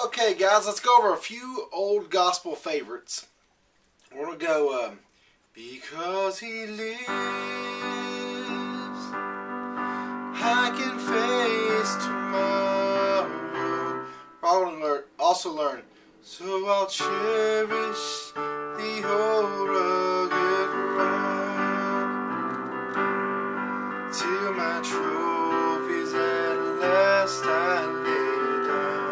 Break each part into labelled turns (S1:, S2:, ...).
S1: Okay, guys, let's go over a few old gospel favorites. We're going to go, because he lives, I can face tomorrow. We're going to also learn, so I'll cherish the old rugged road, till my trophies at last I lay down.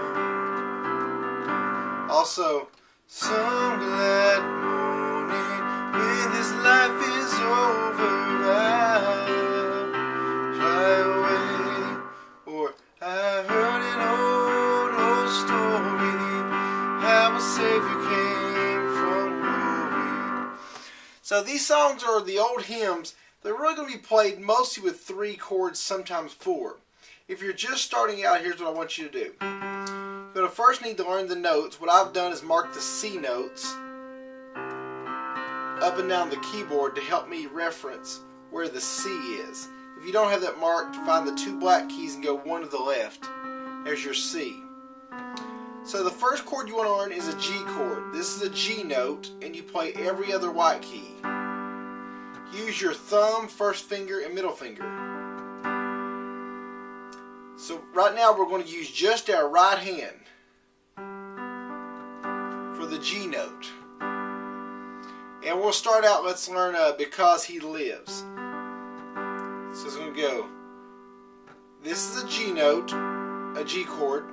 S1: Also, some glad morning when this life is over, I'll fly away. Or I heard an old story, how a Savior came from glory. So these songs are the old hymns. They're really going to be played mostly with 3 chords, sometimes 4. If you're just starting out, here's what I want you to do. You're going to first need to learn the notes. What I've done is mark the C notes up and down the keyboard to help me reference where the C is. If you don't have that marked, find the 2 black keys and go one to the left. There's your C. So the first chord you want to learn is a G chord. This is a G note, and you play every other white key. Use your thumb, first finger, and middle finger. So right now we're going to use just our right hand for the G note. And we'll start out, let's learn Because He Lives. So it's going to go, this is a G note, a G chord.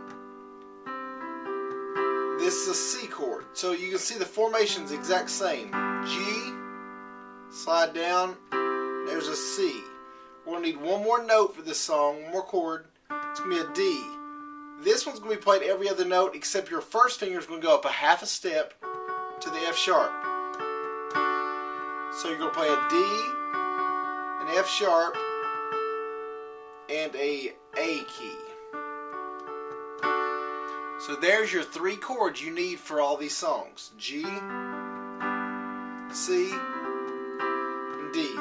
S1: This is a C chord. So you can see the formation's the exact same. G, slide down, there's a C. We're going to need one more note for this song, one more chord. It's going to be a D. This one's going to be played every other note except your first finger is going to go up a half a step to the F sharp. So you're going to play a D, an F sharp, and a key. So there's your 3 chords you need for all these songs. G, C, and D.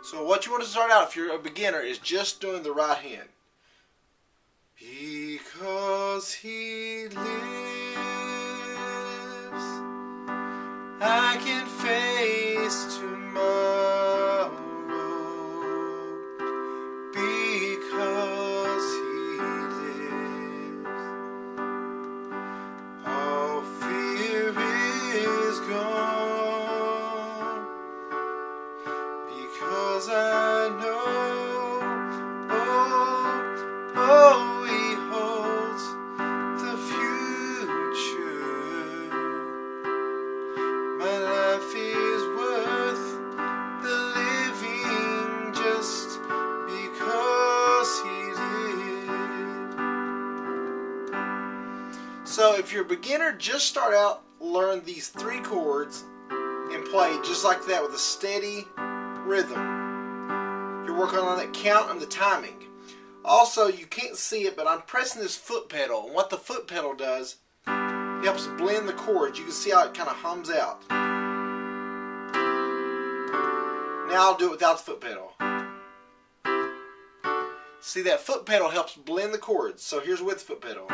S1: So what you want to start out, if you're a beginner, is just doing the right hand. Because He lives, I can face tomorrow. Because He lives, all fear is gone. Because I know, He holds the future. My life is worth the living just because He lives. So if you're a beginner, just start out, learn these 3 chords and play just like that with a steady rhythm. You're working on that count and the timing. Also, you can't see it, but I'm pressing this foot pedal, and what the foot pedal does, it helps blend the chords. You can see how it kind of hums out. Now I'll do it without the foot pedal. See, that foot pedal helps blend the chords. So here's with the foot pedal.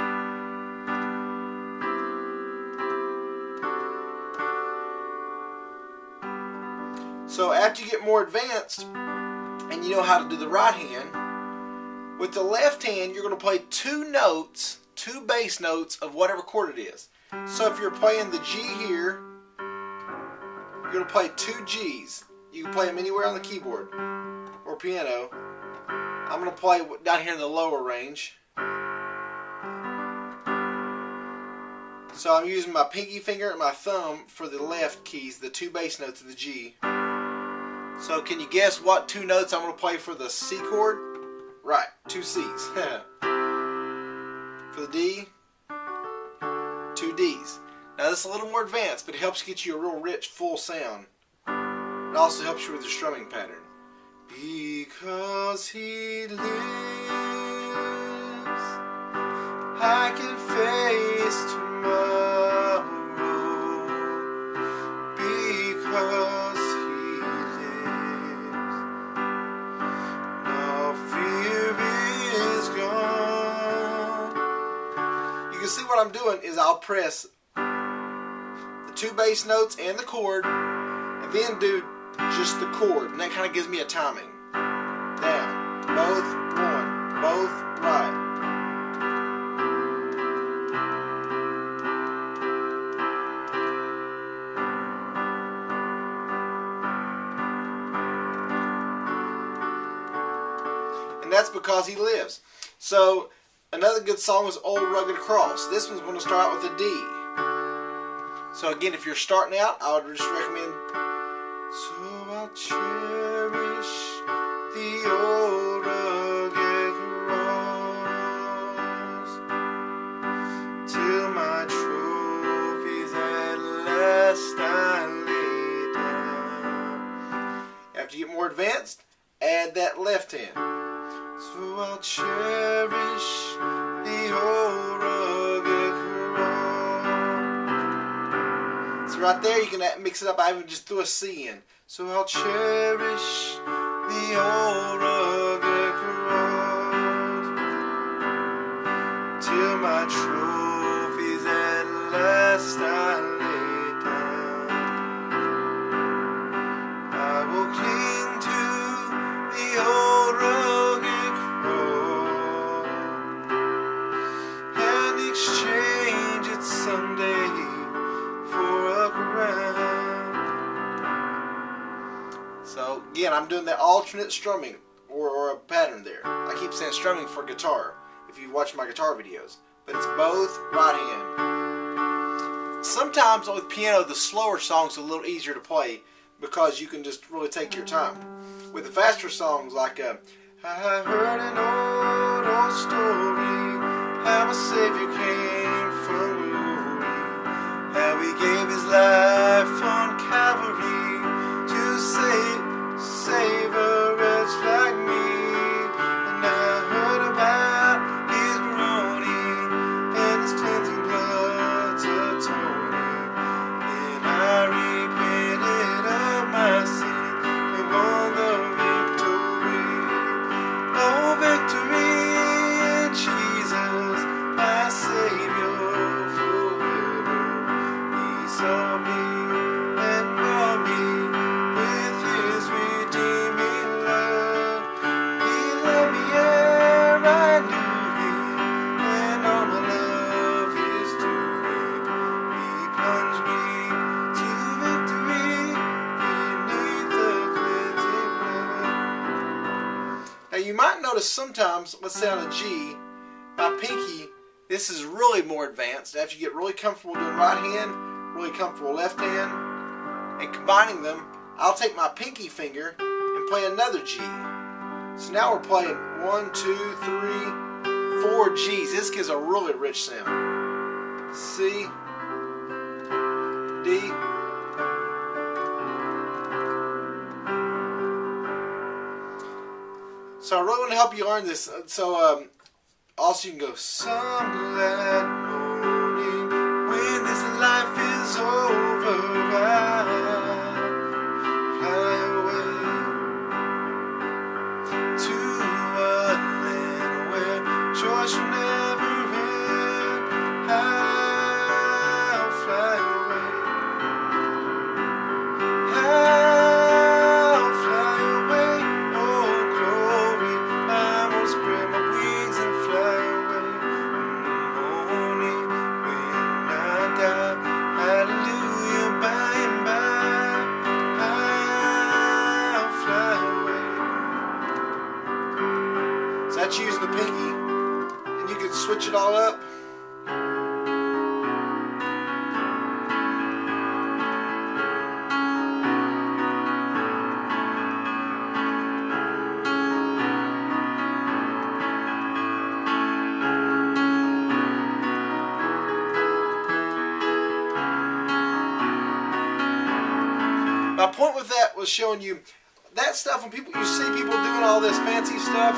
S1: So after you get more advanced and you know how to do the right hand, with the left hand you're going to play 2 notes, 2 bass notes of whatever chord it is. So if you're playing the G here, you're going to play 2 G's. You can play them anywhere on the keyboard or piano. I'm going to play down here in the lower range. So I'm using my pinky finger and my thumb for the left keys, the 2 bass notes of the G. So can you guess what 2 notes I'm going to play for the C chord? Right, 2 C's. For the D, 2 D's. Now this is a little more advanced, but it helps get you a real rich, full sound. It also helps you with your strumming pattern. Because He lives, I can face tomorrow. Because He lives, no fear is gone. can see what I'm doing is I'll press the 2 bass notes and the chord, and then do just the chord, and that kind of gives me a timing. Down, both, 1, both, right. And that's because he lives. So another good song is Old Rugged Cross. This one's going to start out with a D. So again, if you're starting out, I would just recommend, so I'll cherish the old rugged cross till my trophies at last I lay down. After you get more advanced, add that left hand. So I'll cherish the old rugged cross. So right there you can mix it up. I even just threw a C in. So I'll cherish the old rugged cross till my trophies at last I lay down. I will cling to the old rugged cross and exchange it someday for a crown. So again, I'm doing that alternate strumming or a pattern there. I keep saying strumming for guitar if you watch my guitar videos, but it's both right hand. Sometimes with piano the slower songs are a little easier to play because you can just really take your time. With the faster songs like I heard an old story, how a Savior came from glory, how he gave his life on Calvary to save a wretch like me. And I heard about his groaning and his cleansing blood's atoning. And I repented of my sin and won the victory. Oh, victory in Jesus, my Savior forever. He saw me and bought me with his redeeming love. He loved me ere I knew him, and all my love is to him. He plunged me to victory beneath the cleansing blood. Now you might notice sometimes, let's say on a G, my pinky, this is really more advanced. After you get really comfortable doing right hand, really comfortable left hand, and combining them, I'll take my pinky finger and play another G. So now we're playing 1, 2, 3, 4 G's. This gives a really rich sound. C, D. So I really want to help you learn this. So also you can go, some glad morning when this life is over, I'll fly away to a land where joy shall never end. I'll fly away. I'll fly away. Oh glory, I'm gonna spread my wings and fly away in the morning when I die. Hallelujah, by and by, I'll fly away. So that's using the pinky, and you can switch it all up. My point with that was showing you that stuff when you see people doing all this fancy stuff.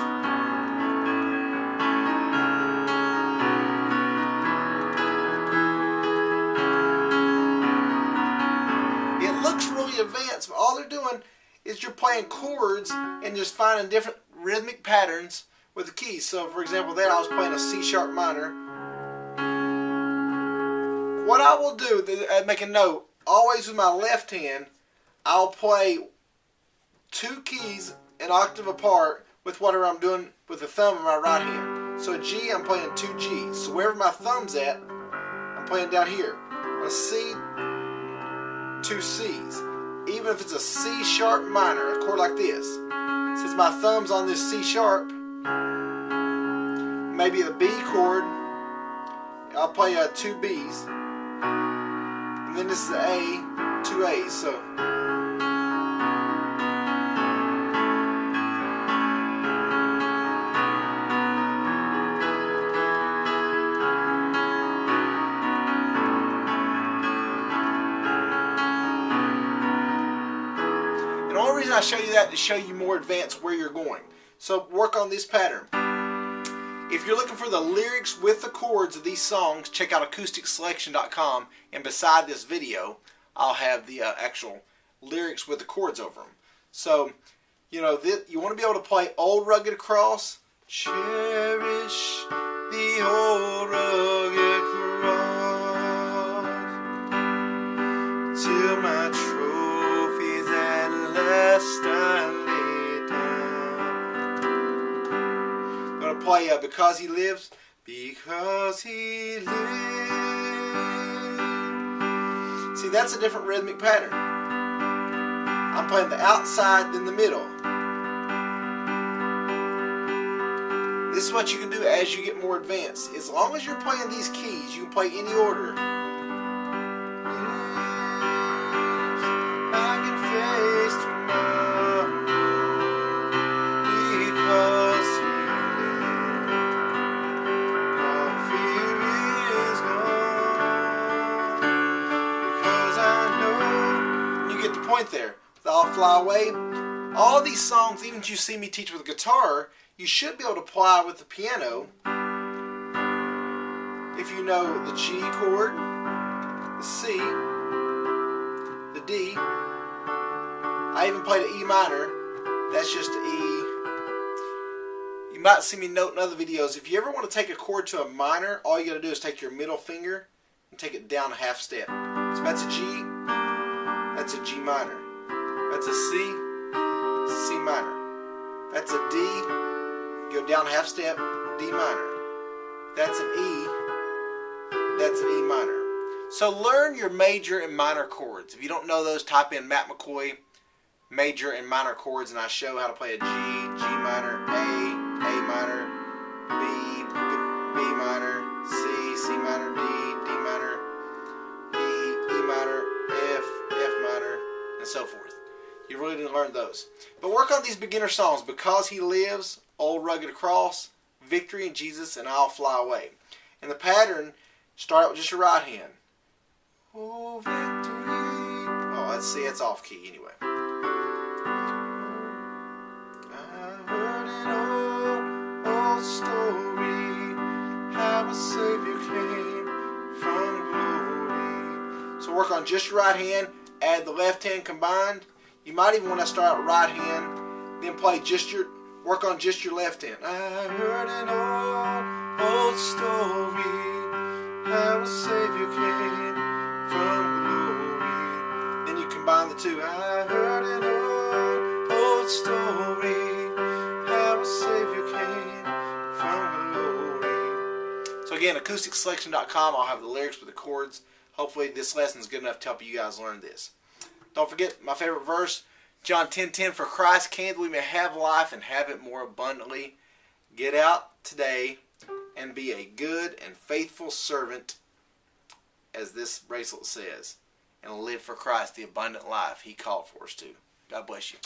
S1: It looks really advanced, but all they're doing is you're playing chords and just finding different rhythmic patterns with the keys. So for example there I was playing a C sharp minor, what I will do, make a note, always with my left hand, I'll play 2 keys an octave apart with whatever I'm doing with the thumb in my right hand. So a G, I'm playing 2 Gs. So wherever my thumb's at, I'm playing down here. A C, 2 Cs. Even if it's a C sharp minor, a chord like this. Since my thumb's on this C sharp, maybe the B chord, I'll play 2 Bs. And then this is the A, 2 A's. So the only reason I show you that is to show you more advanced where you're going. So work on this pattern. If you're looking for the lyrics with the chords of these songs, check out AcousticSelection.com, and beside this video, I'll have the actual lyrics with the chords over them. So, you know, you want to be able to play Old Rugged Cross. Cherish the old rugged cross till my trophies at last I lay down. I'm going to play Because He Lives. Because He lives. See, that's a different rhythmic pattern. I'm playing the outside, then the middle. This is what you can do as you get more advanced. As long as you're playing these keys, you can play any order. I can face tomorrow because He lives. All fear is gone because I know. You get the point there. I'll Fly Away. All these songs, even if you see me teach with a guitar, you should be able to apply with the piano if you know the G chord, the C, the D. I even played an E minor. That's just an E. You might see me note in other videos, if you ever want to take a chord to a minor, all you got to do is take your middle finger and take it down a half step. So if that's a G, that's a G minor. That's a C, C minor. That's a D, go down half step, D minor. That's an E, that's an E minor. So learn your major and minor chords. If you don't know those, type in Matt McCoy, major and minor chords, and I show how to play a G, G minor, A minor, B minor, C, C minor, D minor, E minor, F minor, and so forth. You really didn't learn those. But work on these beginner songs. Because He Lives, Old Rugged Cross, Victory in Jesus, and I'll Fly Away. And the pattern, start out with just your right hand. Oh, victory. Oh, let's see, it's off key anyway. I heard an old story, how a Savior came from glory. So work on just your right hand, add the left hand combined. You might even want to start out right hand, then play work on just your left hand. I heard an old story, how a Savior came from glory. Then you combine the two. I heard an old story, how a Savior came from glory. So again, AcousticSelection.com. I'll have the lyrics with the chords. Hopefully this lesson is good enough to help you guys learn this. Don't forget my favorite verse, John 10:10, for Christ came that we may have life and have it more abundantly. Get out today and be a good and faithful servant, as this bracelet says, and live for Christ, the abundant life He called for us to. God bless you.